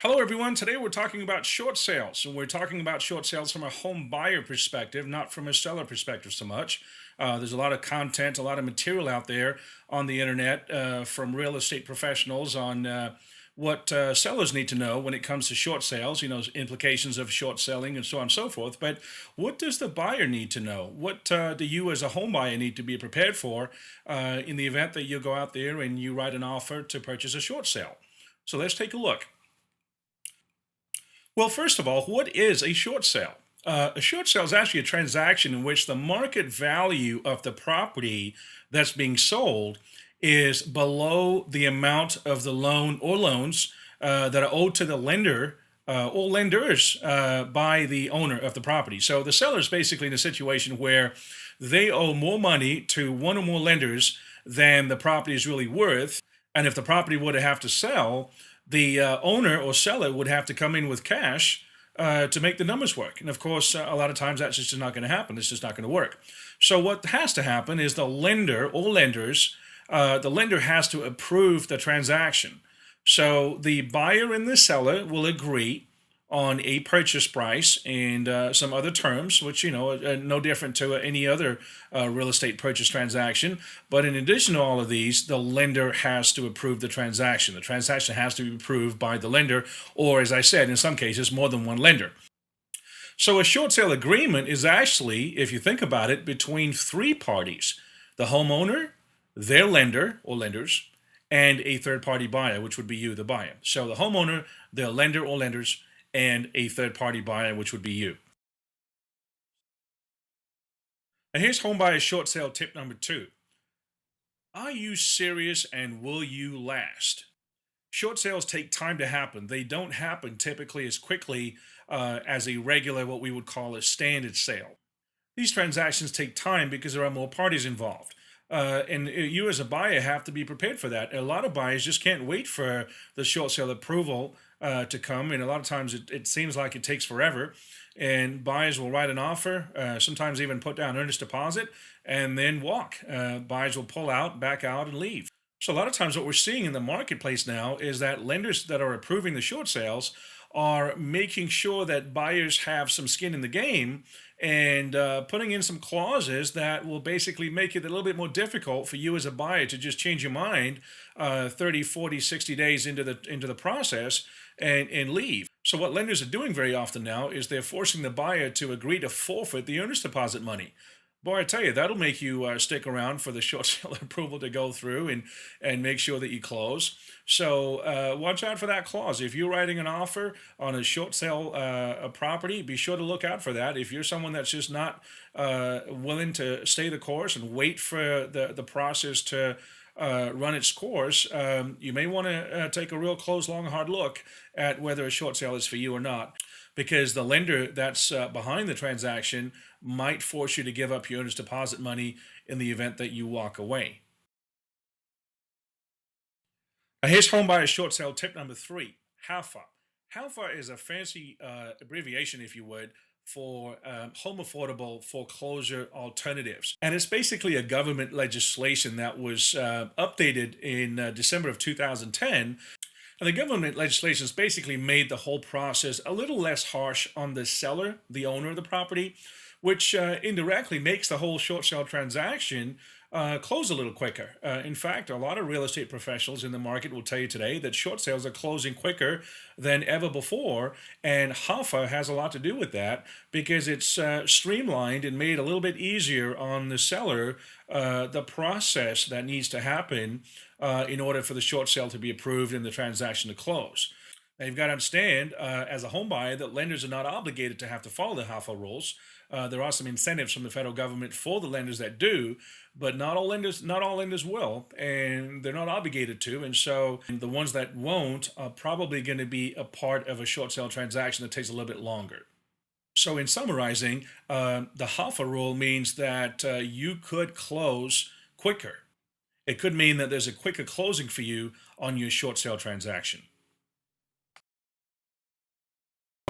Hello, everyone. Today we're talking about short sales, and we're talking about short sales from a home buyer perspective, not from a seller perspective so much. There's a lot of content, a lot of material out there on the internet from real estate professionals on what sellers need to know when it comes to short sales, implications of short selling and so on and so forth. But what does the buyer need to know? What do you as a home buyer need to be prepared for in the event that you go out there and you write an offer to purchase a short sale? So let's take a look. Well, first of all, what is a short sale? A short sale is actually a transaction in which the market value of the property that's being sold is below the amount of the loan or loans that are owed to the lender or lenders by the owner of the property. So the seller is basically in a situation where they owe more money to one or more lenders than the property is really worth. And if the property were to have to sell, the owner or seller would have to come in with cash to make the numbers work. And of course, a lot of times that's just not going to happen. It's just not going to work. So what has to happen is the lender or lenders, the lender has to approve the transaction. So the buyer and the seller will agree on a purchase price and some other terms, which are no different to any other real estate purchase transaction. But in addition to all of these, the lender has to approve the transaction. The transaction has to be approved by the lender, or as I said, in some cases, more than one lender. So a short sale agreement is actually, if you think about it, between three parties: the homeowner, their lender or lenders, and a third party buyer, which would be you, the buyer. So the homeowner, their lender or lenders, and a third party buyer, which would be you. And here's home buyer short sale tip number two. Are you serious and will you last? Short sales take time to happen. They don't happen typically as quickly as a regular, what we would call a standard sale. These transactions take time because there are more parties involved. And you as a buyer have to be prepared for that. A lot of buyers just can't wait for the short sale approval to come. And a lot of times it seems like it takes forever. And buyers will write an offer, sometimes even put down earnest deposit, and then walk. Buyers will pull out, back out, and leave. So a lot of times what we're seeing in the marketplace now is that lenders that are approving the short sales are making sure that buyers have some skin in the game and putting in some clauses that will basically make it a little bit more difficult for you as a buyer to just change your mind 30, 40, 60 days into the process and leave. So what lenders are doing very often now is they're forcing the buyer to agree to forfeit the earnest deposit money. Boy, I tell you, that'll make you stick around for the short sale approval to go through and make sure that you close. So watch out for that clause. If you're writing an offer on a short sale a property, be sure to look out for that. If you're someone that's just not willing to stay the course and wait for the process to run its course, you may want to take a real close, long, hard look at whether a short sale is for you or not, because the lender that's behind the transaction might force you to give up your earnest deposit money in the event that you walk away. Now, here's home buyer short sale tip number three: HALFA. HALFA is a fancy abbreviation, if you would, for home affordable foreclosure alternatives. And it's basically a government legislation that was updated in December of 2010. And the government legislation has basically made the whole process a little less harsh on the seller, the owner of the property, which indirectly makes the whole short sale transaction close a little quicker. In fact, a lot of real estate professionals in the market will tell you today that short sales are closing quicker than ever before. And HAFA has a lot to do with that because it's streamlined and made a little bit easier on the seller the process that needs to happen in order for the short sale to be approved and the transaction to close. Now, you've got to understand, as a home buyer, that lenders are not obligated to have to follow the HAFA rules. There are some incentives from the federal government for the lenders that do, but not all lenders will, and they're not obligated to. And so the ones that won't are probably going to be a part of a short sale transaction that takes a little bit longer. So, in summarizing, the HAFA rule means that you could close quicker. It could mean that there's a quicker closing for you on your short sale transaction.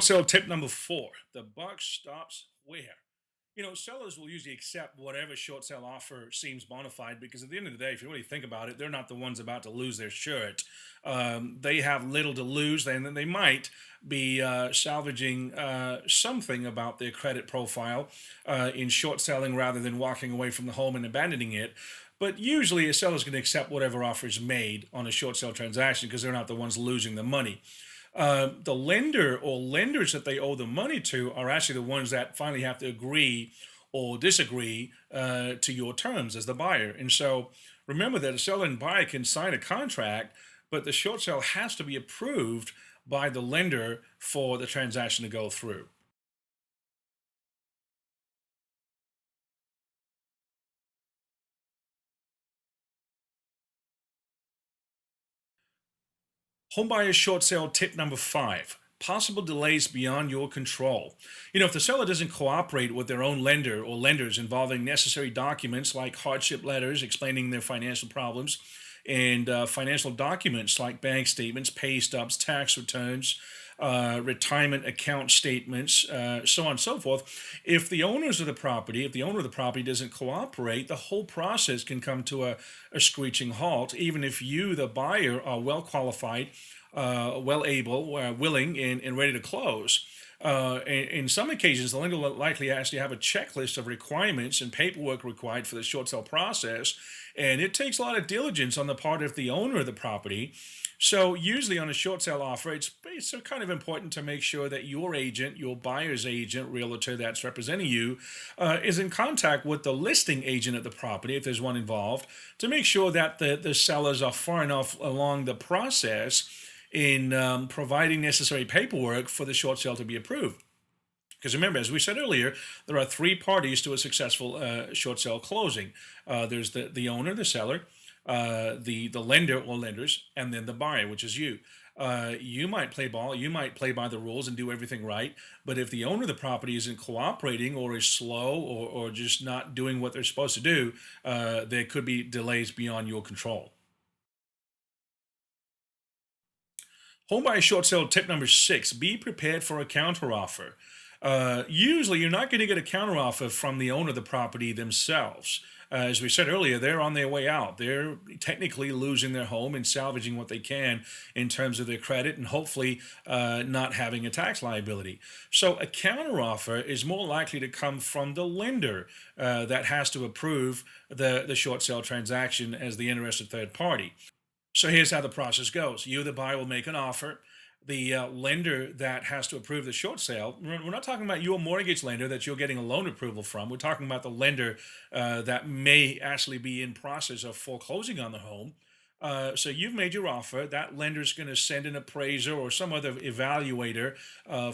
So tip number four: the buck stops where? Sellers will usually accept whatever short sale offer seems bona fide because at the end of the day, if you really think about it, they're not the ones about to lose their shirt. they have little to lose, and then they might be salvaging something about their credit profile in short selling rather than walking away from the home and abandoning it. But usually, a seller's going to accept whatever offer is made on a short sale transaction because they're not the ones losing the money. The lender or lenders that they owe the money to are actually the ones that finally have to agree or disagree to your terms as the buyer. And so remember that a seller and buyer can sign a contract, but the short sale has to be approved by the lender for the transaction to go through. Homebuyer short sale tip number 5: possible delays beyond your control. If the seller doesn't cooperate with their own lender or lenders involving necessary documents like hardship letters explaining their financial problems and financial documents like bank statements, pay stubs, tax returns, retirement account statements, so on and so forth. If the owner of the property doesn't cooperate, the whole process can come to a screeching halt, even if you, the buyer, are well qualified, well able, willing, and ready to close. In some occasions, the lender will likely actually have a checklist of requirements and paperwork required for the short sale process, and it takes a lot of diligence on the part of the owner of the property. So, usually on a short sale offer, it's kind of important to make sure that your agent, your buyer's agent, realtor that's representing you, is in contact with the listing agent of the property, if there's one involved, to make sure that the sellers are far enough along the process in providing necessary paperwork for the short sale to be approved. Because remember, as we said earlier, there are three parties to a successful short sale closing. There's the owner, the seller, the lender or lenders, and then the buyer, which is you. You might play ball, you might play by the rules and do everything right, but if the owner of the property isn't cooperating or is slow or just not doing what they're supposed to do, there could be delays beyond your control. Home buyer short sale tip number 6: be prepared for a counteroffer. Usually, you're not going to get a counteroffer from the owner of the property themselves. As we said earlier, they're on their way out. They're technically losing their home and salvaging what they can in terms of their credit and hopefully not having a tax liability. So, a counteroffer is more likely to come from the lender that has to approve the short sale transaction as the interested third party. So here's how the process goes. You, the buyer, will make an offer. The lender that has to approve the short sale, we're not talking about your mortgage lender that you're getting a loan approval from. We're talking about the lender that may actually be in process of foreclosing on the home. So you've made your offer. That lender's going to send an appraiser or some other evaluator,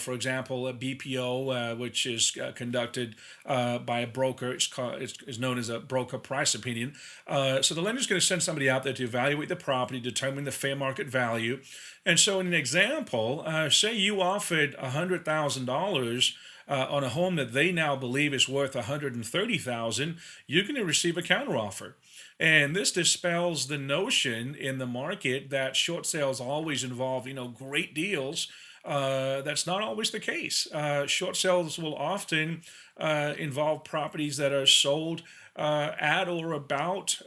for example, a BPO, which is conducted by a broker. It's known as a broker price opinion. So the lender's going to send somebody out there to evaluate the property, determine the fair market value. And so, in an example, say you offered $100,000 on a home that they now believe is worth 130,000, you're going to receive a counteroffer. And this dispels the notion in the market that short sales always involve, great deals. That's not always the case. Short sales will often involve properties that are sold at or about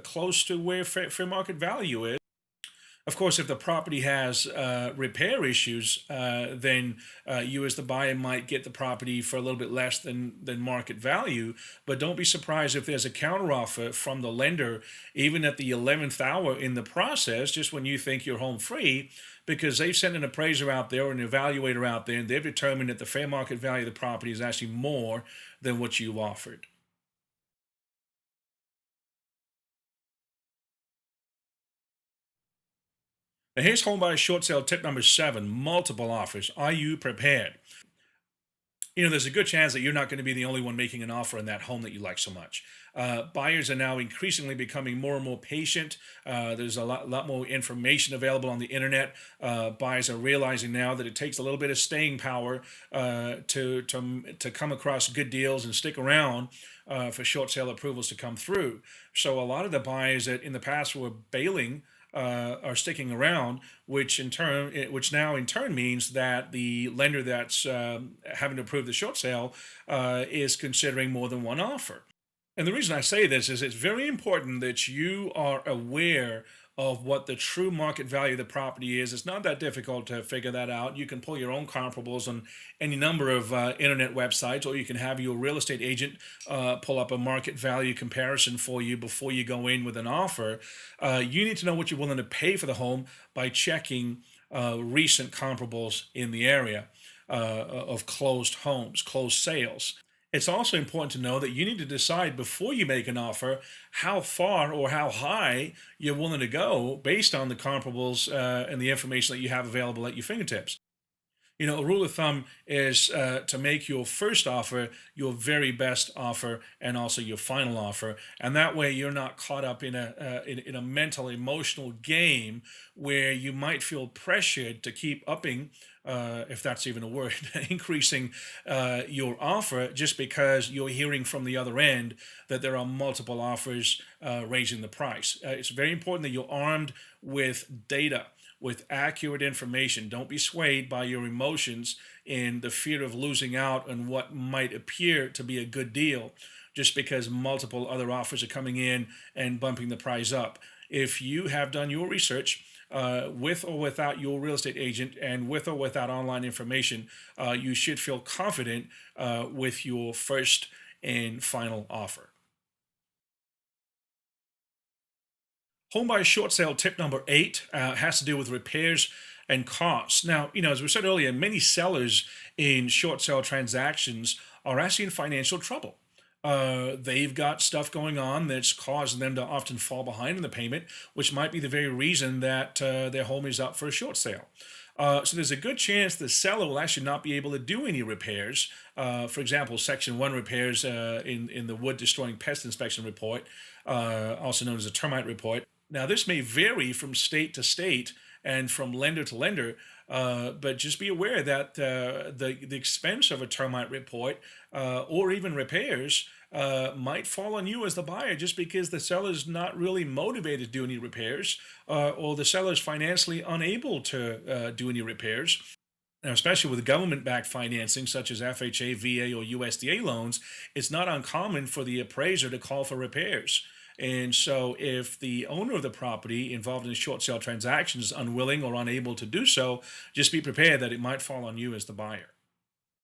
close to where fair market value is. Of course, if the property has repair issues, then you as the buyer might get the property for a little bit less than market value. But don't be surprised if there's a counteroffer from the lender, even at the 11th hour in the process, just when you think you're home free, because they've sent an appraiser out there or an evaluator out there, and they've determined that the fair market value of the property is actually more than what you've offered. Now, here's home buyer short sale tip number 7: multiple offers. Are you prepared? There's a good chance that you're not going to be the only one making an offer on that home that you like so much. Buyers are now increasingly becoming more and more patient. There's a lot more information available on the internet. Buyers are realizing now that it takes a little bit of staying power to come across good deals and stick around for short sale approvals to come through. So a lot of the buyers that in the past were bailing are sticking around, which now in turn means that the lender that's having to approve the short sale is considering more than one offer. And the reason I say this is it's very important that you are aware of what the true market value of the property is. It's not that difficult to figure that out. You can pull your own comparables on any number of internet websites, or you can have your real estate agent pull up a market value comparison for you before you go in with an offer. You need to know what you're willing to pay for the home by checking recent comparables in the area of closed homes, closed sales. It's also important to know that you need to decide before you make an offer how far or how high you're willing to go based on the comparables and the information that you have available at your fingertips. A rule of thumb is to make your first offer your very best offer and also your final offer, and that way you're not caught up in a mental emotional game where you might feel pressured to keep upping, if that's even a word, increasing your offer just because you're hearing from the other end that there are multiple offers raising the price. It's very important that you're armed with data, with accurate information. Don't be swayed by your emotions in the fear of losing out on what might appear to be a good deal just because multiple other offers are coming in and bumping the price up. If you have done your research, with or without your real estate agent and with or without online information, you should feel confident with your first and final offer. Homebuyer short sale tip number 8 has to do with repairs and costs. Now, as we said earlier, many sellers in short sale transactions are actually in financial trouble. They've got stuff going on that's causing them to often fall behind in the payment, which might be the very reason that their home is up for a short sale. So there's a good chance the seller will actually not be able to do any repairs. For example, Section 1 repairs in the wood destroying pest inspection report, also known as a termite report. Now, this may vary from state to state and from lender to lender, but just be aware that the expense of a termite report or even repairs might fall on you as the buyer just because the seller is not really motivated to do any repairs, or the seller is financially unable to do any repairs. Now, especially with government-backed financing such as FHA, VA, or USDA loans, it's not uncommon for the appraiser to call for repairs. And so, if the owner of the property involved in a short sale transaction is unwilling or unable to do so, just be prepared that it might fall on you as the buyer.